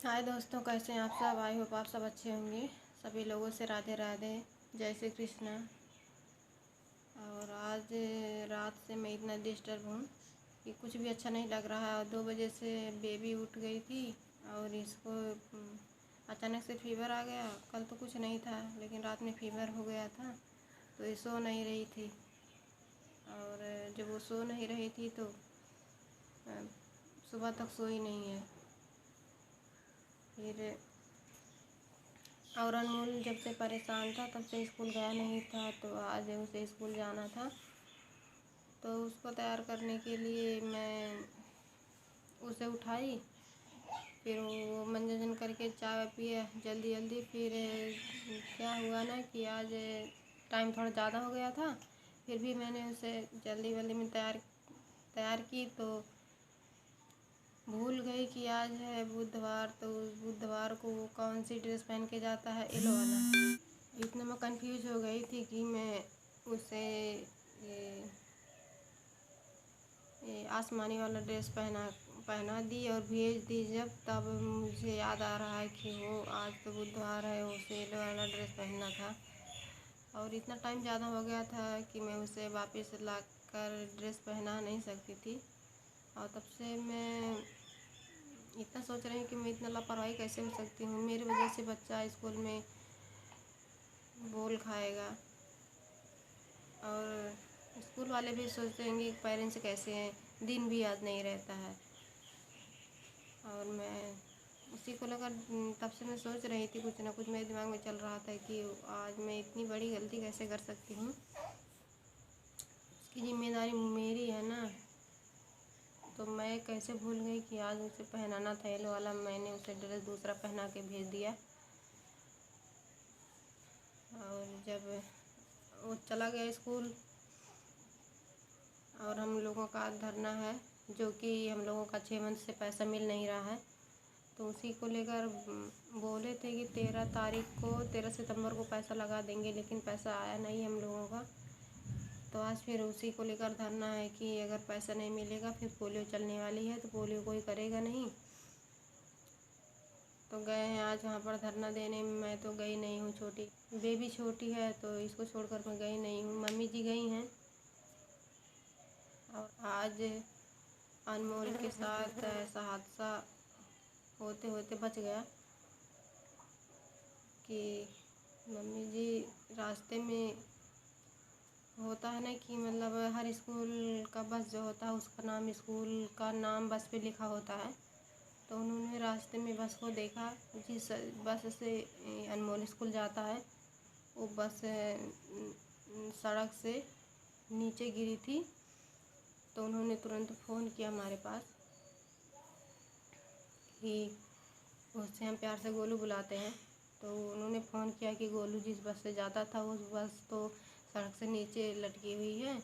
हाय दोस्तों, कैसे हैं आप सब। आई होप आप सब अच्छे होंगे। सभी लोगों से राधे राधे, जय श्री कृष्णा। और आज रात से मैं इतना डिस्टर्ब हूँ कि कुछ भी अच्छा नहीं लग रहा है। और 2 बजे से बेबी उठ गई थी और इसको अचानक से फीवर आ गया। कल तो कुछ नहीं था लेकिन रात में फीवर हो गया था, तो ये सो नहीं रही थी। और जब वो सो नहीं रही थी तो सुबह तक सोई नहीं है। फिर और अनमोल जब से परेशान था तब से स्कूल गया नहीं था, तो आज उसे स्कूल जाना था। तो उसको तैयार करने के लिए मैं उसे उठाई, फिर वो मंजन करके चाय पिए जल्दी जल्दी। फिर क्या हुआ ना कि आज टाइम थोड़ा ज़्यादा हो गया था, फिर भी मैंने उसे जल्दी जल्दी में तैयार की, तो भूल गई कि आज है बुधवार। तो बुधवार को वो कौन सी ड्रेस पहन के जाता है, येलो वाला। इतना मैं कंफ्यूज हो गई थी कि मैं उसे ये आसमानी वाला ड्रेस पहना दी और भेज दी। जब तब मुझे याद आ रहा है कि वो आज तो बुधवार है, उसे येलो वाला ड्रेस पहनना था। और इतना टाइम ज़्यादा हो गया था कि मैं उसे वापस ला कर ड्रेस पहना नहीं सकती थी। और तब से मैं इतना सोच रही हूँ कि मैं इतना लापरवाही कैसे हो सकती हूँ। मेरी वजह से बच्चा स्कूल में बोल खाएगा। और स्कूल वाले भी सोचते होंगे कि पेरेंट्स कैसे हैं, दिन भी याद नहीं रहता है। और मैं उसी को लेकर तब से मैं सोच रही थी, कुछ ना कुछ मेरे दिमाग में चल रहा था कि आज मैं इतनी बड़ी गलती कैसे कर सकती हूँ। इसकी जिम्मेदारी मेरी है ना। तो मैं कैसे भूल गई कि आज उसे पहनाना था येलो वाला। मैंने उसे ड्रेस दूसरा पहना के भेज दिया। और जब वो चला गया स्कूल और हम लोगों का धरना है, जो कि हम लोगों का 6 मंथ से पैसा मिल नहीं रहा है, तो उसी को लेकर बोले थे कि 13 सितंबर को पैसा लगा देंगे, लेकिन पैसा आया नहीं हम लोगों का। तो आज फिर उसी को लेकर धरना है कि अगर पैसा नहीं मिलेगा फिर पोलियो चलने वाली है, तो पोलियो कोई करेगा नहीं। तो गए हैं आज वहाँ पर धरना देने। मैं तो गई नहीं हूँ, छोटी बेबी छोटी है तो इसको छोड़कर मैं गई नहीं हूँ। मम्मी जी गई हैं। और आज अनमोल के साथ ऐसा हादसा होते होते बच गया कि मम्मी जी रास्ते में होता है ना कि मतलब हर स्कूल का बस जो होता है उसका नाम, स्कूल का नाम बस पे लिखा होता है। तो उन्होंने रास्ते में बस को देखा, जिस बस से अनमोल स्कूल जाता है वो बस सड़क से नीचे गिरी थी। तो उन्होंने तुरंत फ़ोन किया हमारे पास कि उससे हम प्यार से गोलू बुलाते हैं। तो उन्होंने फ़ोन किया कि गोलू जिस बस से जाता था उस बस तो सड़क से नीचे लटकी हुई है,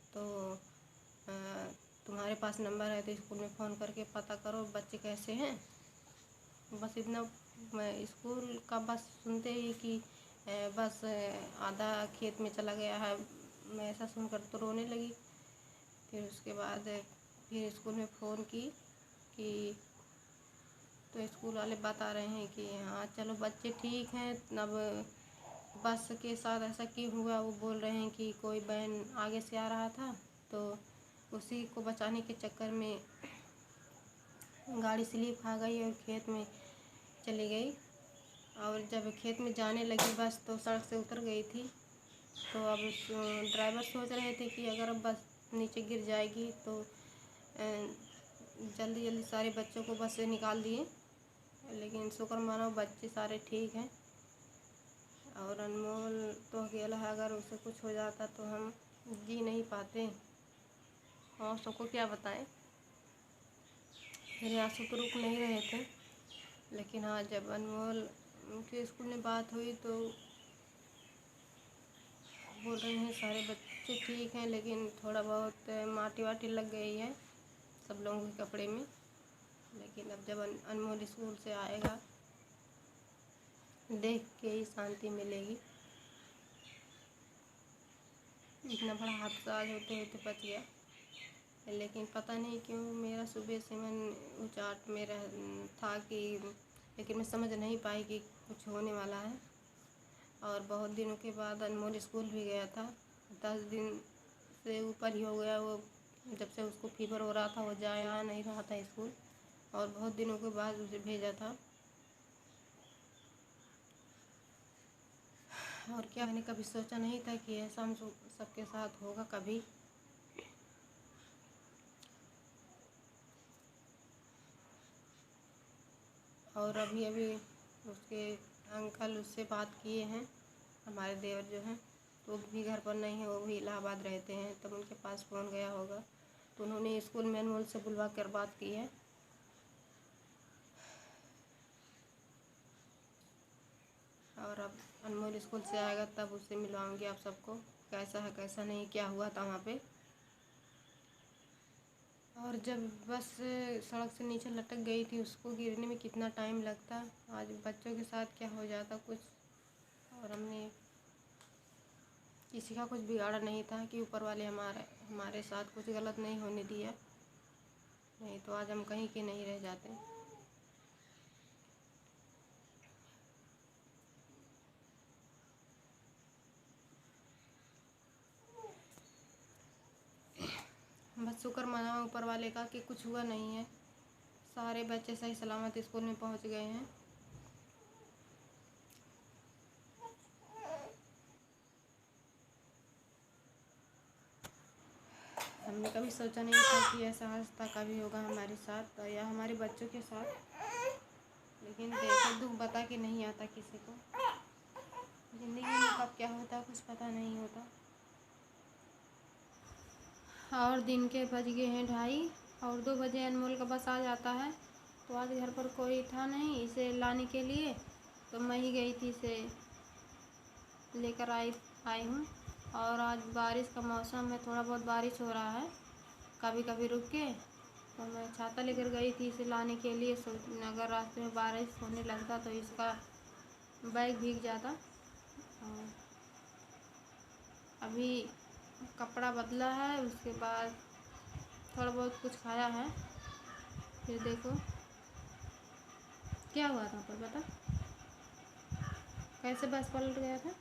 तो तुम्हारे पास नंबर है तो स्कूल में फ़ोन करके पता करो बच्चे कैसे हैं। बस इतना, मैं स्कूल का बस सुनते ही कि बस आधा खेत में चला गया है, मैं ऐसा सुनकर तो रोने लगी। फिर उसके बाद फिर स्कूल में फ़ोन की कि तो स्कूल वाले बता रहे हैं कि हाँ चलो बच्चे ठीक हैं। अब बस के साथ ऐसा क्यों हुआ, वो बोल रहे हैं कि कोई वैन आगे से आ रहा था तो उसी को बचाने के चक्कर में गाड़ी स्लिप खा गई और खेत में चली गई। और जब खेत में जाने लगी बस तो सड़क से उतर गई थी। तो अब ड्राइवर सोच रहे थे कि अगर अब बस नीचे गिर जाएगी तो जल्दी जल्दी सारे बच्चों को बस से निकाल दिए, लेकिन शुक्र मानो बच्चे सारे ठीक हैं। और अनमोल तो अकेला है, अगर उसे कुछ हो जाता तो हम जी नहीं पाते। और सबको क्या बताएं। मेरे आंसू तो रुक नहीं रहे थे। लेकिन हाँ, जब अनमोल के स्कूल में बात हुई तो बोल रहे हैं सारे बच्चे ठीक हैं, लेकिन थोड़ा बहुत माटी वाटी लग गई है सब लोगों के कपड़े में। लेकिन अब जब अनमोल स्कूल से आएगा देख के ही शांति मिलेगी। इतना बड़ा हादसा आज होते होते बच गया, लेकिन पता नहीं क्यों मेरा सुबह से मन उचाट में रह था कि लेकिन मैं समझ नहीं पाई कि कुछ होने वाला है। और बहुत दिनों के बाद अनमोल स्कूल भी गया था। 10 दिन से ऊपर ही हो गया वो, जब से उसको फीवर हो रहा था वो आ नहीं रहा था स्कूल, और बहुत दिनों के बाद उसे भेजा था। और क्या, मैंने कभी सोचा नहीं था कि ऐसा हम सबके साथ होगा कभी। और अभी अभी उसके अंकल उससे बात किए हैं, हमारे देवर जो हैं, तो वो भी घर पर नहीं है, वो भी इलाहाबाद रहते हैं। तब उनके पास फ़ोन गया होगा, तो उन्होंने स्कूल में अनमोल से बुलवा कर बात की है। और अब अनमोल स्कूल से आएगा तब उससे मिलवाऊंगी आप सबको, कैसा है कैसा नहीं, क्या हुआ था वहाँ पे। और जब बस सड़क से नीचे लटक गई थी, उसको गिरने में कितना टाइम लगता, आज बच्चों के साथ क्या हो जाता कुछ। और हमने किसी का कुछ बिगाड़ा नहीं था कि ऊपर वाले हमारे साथ कुछ गलत नहीं होने दिया, नहीं तो आज हम कहीं के नहीं रह जाते। बस शुक्र मनाओ ऊपर वाले का कि कुछ हुआ नहीं है, सारे बच्चे सही सलामत स्कूल में पहुंच गए हैं। हमने कभी सोचा नहीं था कि ऐसा हादसा कभी होगा हमारे साथ या हमारे बच्चों के साथ, लेकिन देखो दुख बता के नहीं आता किसी को, ज़िंदगी में कब क्या होता कुछ पता नहीं होता। और दिन के बज गए हैं 2:30 और 2 बजे अनमोल का बस आ जाता है। तो आज घर पर कोई था नहीं इसे लाने के लिए, तो मैं ही गई थी, इसे लेकर आई हूँ। और आज बारिश का मौसम है, थोड़ा बहुत बारिश हो रहा है, कभी कभी रुक के, तो मैं छाता लेकर गई थी इसे लाने के लिए। अगर रास्ते में बारिश होने लगता तो इसका बैग भीग जाता। और अभी कपड़ा बदला है, उसके बाद थोड़ा बहुत कुछ खाया है। फिर देखो क्या हुआ था पर बता, कैसे बस पलट गया था।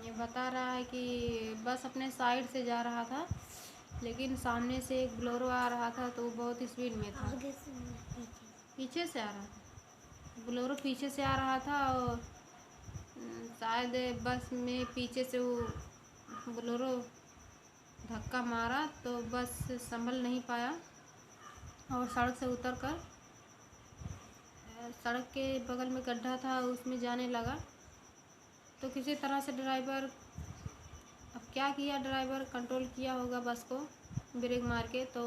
ये बता रहा है कि बस अपने साइड से जा रहा था, लेकिन सामने से एक बोलेरो आ रहा था तो वो बहुत स्पीड में था। पीछे से आ रहा था बोलेरो, पीछे से आ रहा था, और शायद बस में पीछे से वो बोलेरो धक्का मारा तो बस संभल नहीं पाया और सड़क से उतरकर सड़क के बगल में गड्ढा था उसमें जाने लगा। तो किसी तरह से ड्राइवर, अब क्या किया, ड्राइवर कंट्रोल किया होगा बस को ब्रेक मार के, तो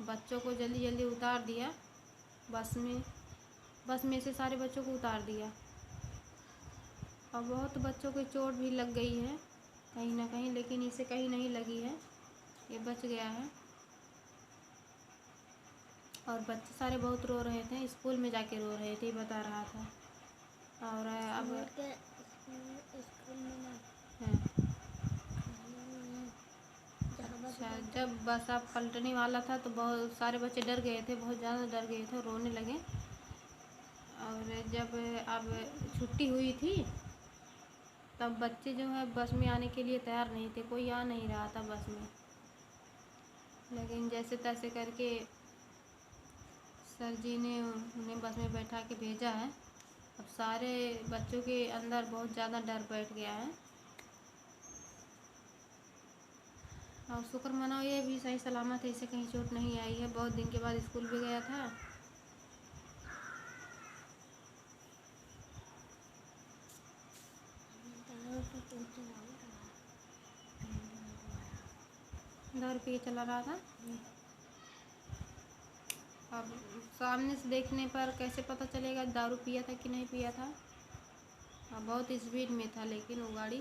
बच्चों को जल्दी जल्दी उतार दिया बस में से सारे बच्चों को उतार दिया। और बहुत बच्चों को चोट भी लग गई है कहीं ना कहीं, लेकिन इसे कहीं नहीं लगी है, ये बच गया है। और बच्चे सारे बहुत रो रहे थे, स्कूल में जाके रो रहे थे, बता रहा था। और अब अच्छा, जब बस अब पलटने वाला था तो बहुत सारे बच्चे डर गए थे, बहुत ज़्यादा डर गए थे, रोने लगे। और जब अब छुट्टी हुई थी तब बच्चे जो है बस में आने के लिए तैयार नहीं थे, कोई आ नहीं रहा था बस में, लेकिन जैसे तैसे करके सर जी ने उन्हें बस में बैठा के भेजा है। अब सारे बच्चों के अंदर बहुत ज़्यादा डर बैठ गया है। और शुक्र मनाओ ये भी सही सलामत है, इसे कहीं चोट नहीं आई है, बहुत दिन के बाद स्कूल भी गया था। दारू पी के चला रहा था। अब सामने से देखने पर कैसे पता चलेगा दारू पिया था कि नहीं पिया था। अब बहुत स्पीड में था लेकिन वो गाड़ी।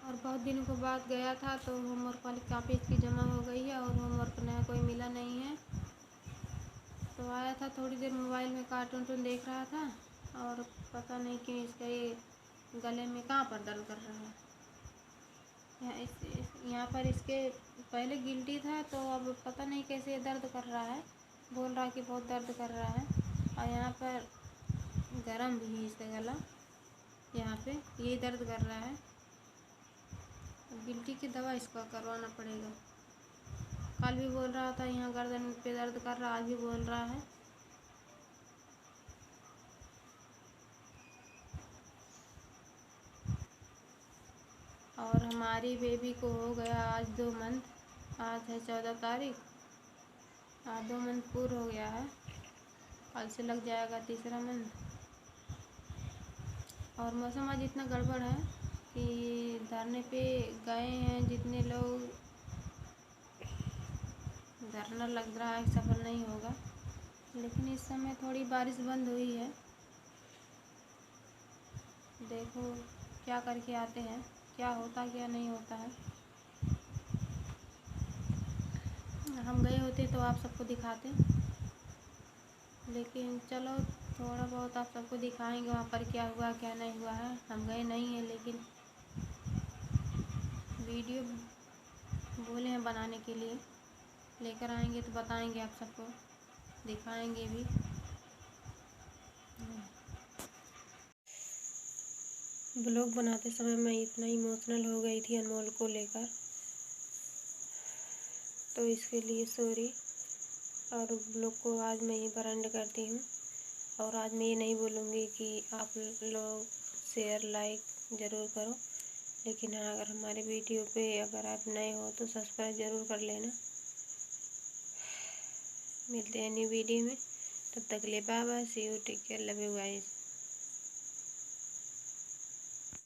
और बहुत दिनों के बाद गया था तो होमवर्क वाली कापी इसकी जमा हो गई है और होमवर्क नया कोई मिला नहीं है। तो आया था थोड़ी देर, मोबाइल में कार्टून देख रहा था और पता नहीं क्यों इसका ये गले में कहाँ पर दर्द कर रहा है। यहाँ पर इसके पहले गिल्टी था, तो अब पता नहीं कैसे दर्द कर रहा है, बोल रहा कि बहुत दर्द कर रहा है। और यहाँ पर गरम भी है इसका गला, यहाँ पे यही दर्द कर रहा है। गिल्टी की दवा इसका करवाना पड़ेगा। कल भी बोल रहा था यहाँ गर्दन पे दर्द कर रहा, आज भी बोल रहा है। और हमारी बेबी को हो गया आज 2 मंथ। आज है 14 तारीख, आज 2 मंथ पूरा हो गया है। कल से लग जाएगा तीसरा मंथ। और मौसम आज इतना गड़बड़ है कि धरने पे गए हैं जितने लोग, धरना लग रहा है सफल नहीं होगा। लेकिन इस समय थोड़ी बारिश बंद हुई है, देखो क्या करके आते हैं, क्या होता क्या नहीं होता है। हम गए होते तो आप सबको दिखाते, लेकिन चलो थोड़ा बहुत आप सबको दिखाएंगे वहाँ पर क्या हुआ क्या नहीं हुआ है। हम गए नहीं हैं, लेकिन वीडियो बोले हैं बनाने के लिए, लेकर आएंगे तो बताएंगे आप सबको, दिखाएंगे भी। ब्लॉग बनाते समय मैं इतना इमोशनल हो गई थी अनमोल को लेकर, तो इसके लिए सॉरी। और ब्लॉग को आज मैं यहीं पर एंड करती हूँ। और आज मैं ये नहीं बोलूँगी कि आप लोग शेयर लाइक ज़रूर करो, लेकिन हाँ, अगर हमारे वीडियो पे अगर आप नए हो तो सब्सक्राइब ज़रूर कर लेना। मिलते हैं न्यू वीडियो में, तब तक के लिए bye bye, see you, take care, love you guys.